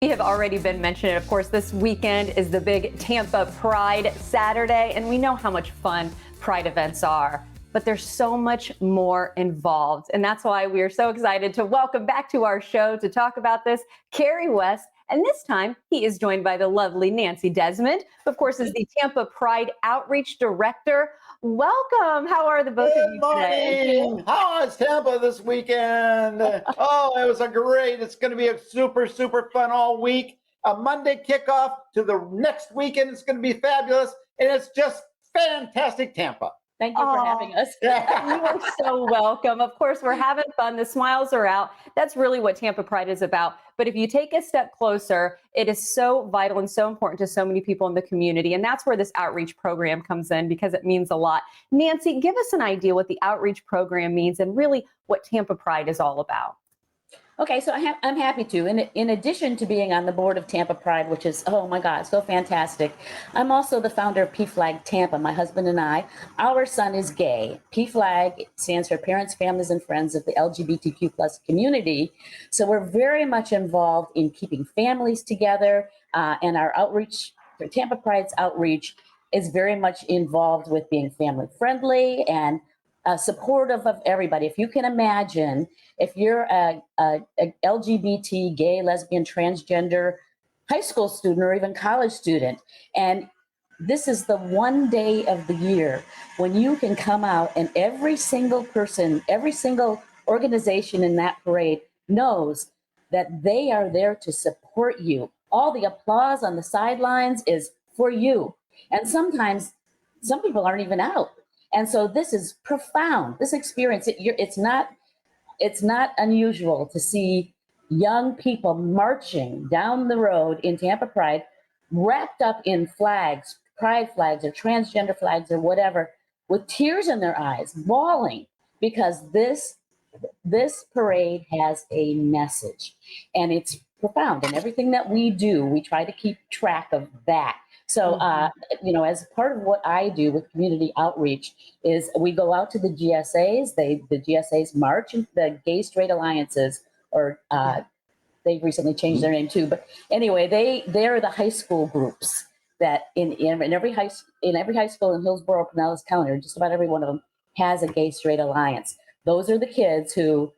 We have already been mentioning it. Of course, this weekend is the big Tampa Pride Saturday, and we know how much fun Pride events are. But there's so much more involved. And that's why we are so excited to welcome back to our show to talk about this, Carrie West. And this time, he is joined by the lovely Nancy Desmond, who, of course, is the Tampa Pride Outreach Director. Welcome. How are the both of you today? Good morning. How is Tampa this weekend? Oh, it was it's going to be a super, super fun all week. A Monday kickoff to the next weekend. It's going to be fabulous. And it's just fantastic, Tampa. Thank you for having us. You are so welcome. Of course, we're having fun. The smiles are out. That's really what Tampa Pride is about. But if you take a step closer, it is so vital and so important to so many people in the community. And that's where this outreach program comes in because it means a lot. Nancy, give us an idea what the outreach program means and really what Tampa Pride is all about. Okay, so I'm happy to. In addition to being on the board of Tampa Pride, which is, oh my God, so fantastic, I'm also the founder of PFLAG Tampa, my husband and I. Our son is gay. PFLAG stands for Parents, Families, and Friends of the LGBTQ plus community. So we're very much involved in keeping families together, and our outreach, Tampa Pride's outreach, is very much involved with being family friendly and supportive of everybody. If you can imagine, if you're a LGBT, gay, lesbian, transgender high school student or even college student, and this is the one day of the year when you can come out and every single person, every single organization in that parade knows that they are there to support you. All the applause on the sidelines is for you. And sometimes some people aren't even out. And so this is profound. This experience, it's not unusual to see young people marching down the road in Tampa Pride, wrapped up in flags, pride flags or transgender flags or whatever, with tears in their eyes, bawling, because this parade has a message, and it's profound. And everything that we do, we try to keep track of that. So, as part of what I do with community outreach is we go out to the GSAs. The GSAs march, and the Gay Straight Alliances, or they've recently changed their name too. But anyway, they're the high school groups that in every high school in Hillsborough, Pinellas County, or just about every one of them has a Gay Straight Alliance. Those are the kids who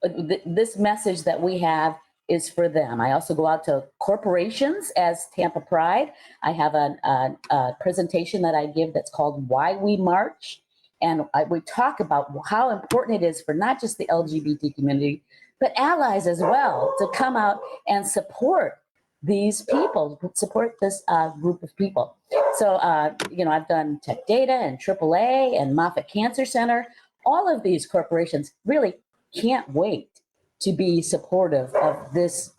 this message that we have is for them. I also go out to corporations as Tampa Pride. I have a presentation that I give that's called Why We March. And we talk about how important it is for not just the LGBT community, but allies as well, to come out and support these people, support this group of people. So, I've done Tech Data and AAA and Moffitt Cancer Center. All of these corporations really can't wait to be supportive of this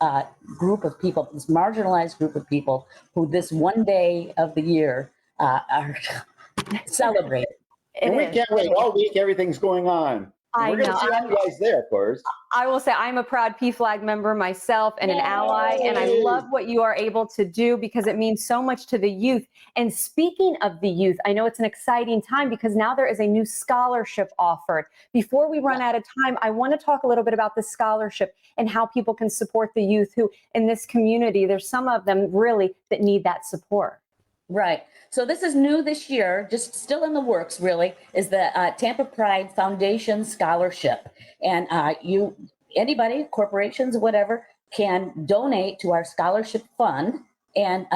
group of people, this marginalized group of people who this one day of the year are celebrating. And we can't wait. All week, everything's going on. We're going to see you guys there, of course. I will say I'm a proud PFLAG member myself and an ally, and I love what you are able to do because it means so much to the youth. And speaking of the youth, I know it's an exciting time because now there is a new scholarship offered. Before we run out of time, I want to talk a little bit about the scholarship and how people can support the youth who in this community, there's some of them really that need that support. Right. So this is new this year, just still in the works, really, is the Tampa Pride Foundation Scholarship. And anybody, corporations, whatever, can donate to our scholarship fund. And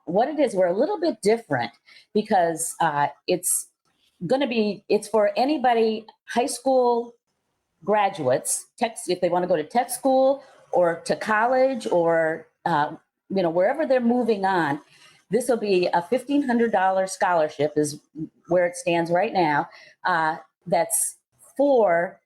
what it is, we're a little bit different because it's for anybody, high school graduates, if they want to go to tech school or to college or, wherever they're moving on. This will be a $1,500 scholarship is where it stands right now. That's for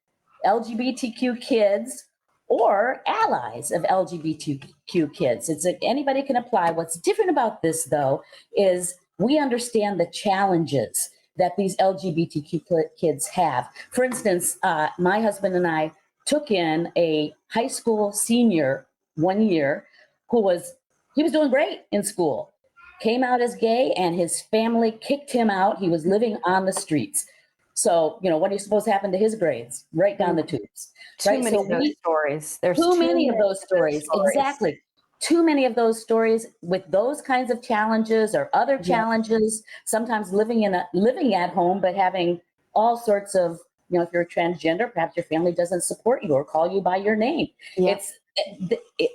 LGBTQ kids or allies of LGBTQ kids. Anybody can apply. What's different about this, though, is we understand the challenges that these LGBTQ kids have. For instance, my husband and I took in a high school senior one year he was doing great in school. Came out as gay and his family kicked him out. He was living on the streets. So, what do you suppose happened to his grades? Right down the tubes. Too many of those stories. There's too many of those stories. Exactly. too many of those stories with those kinds of challenges or other challenges, sometimes living at home, but having all sorts of, if you're a transgender, perhaps your family doesn't support you or call you by your name. Yeah.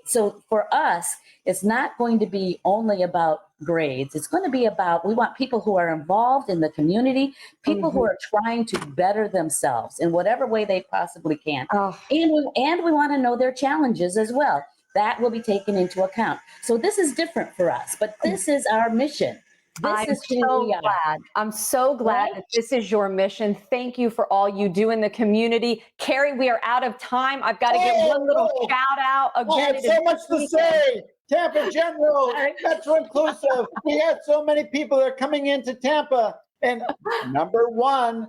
So for us, it's not going to be only about grades. It's going to be about, we want people who are involved in the community, people who are trying to better themselves in whatever way they possibly can. Oh. And we want to know their challenges as well. That will be taken into account. So this is different for us, but this is our mission. This is who we are. Glad. I'm so glad that this is your mission. Thank you for all you do in the community. Carrie, we are out of time. I've got to get one little shout out. I have so much to say. Tampa General, Metro Inclusive. We had so many people that are coming into Tampa. And #1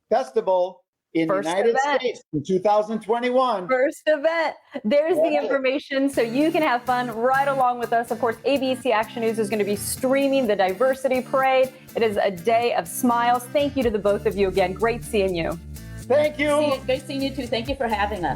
festival in the United States in 2021. First event. There's the information so you can have fun right along with us. Of course, ABC Action News is going to be streaming the Diversity Parade. It is a day of smiles. Thank you to the both of you again. Great seeing you. Thank you. Great seeing you too. Thank you for having us.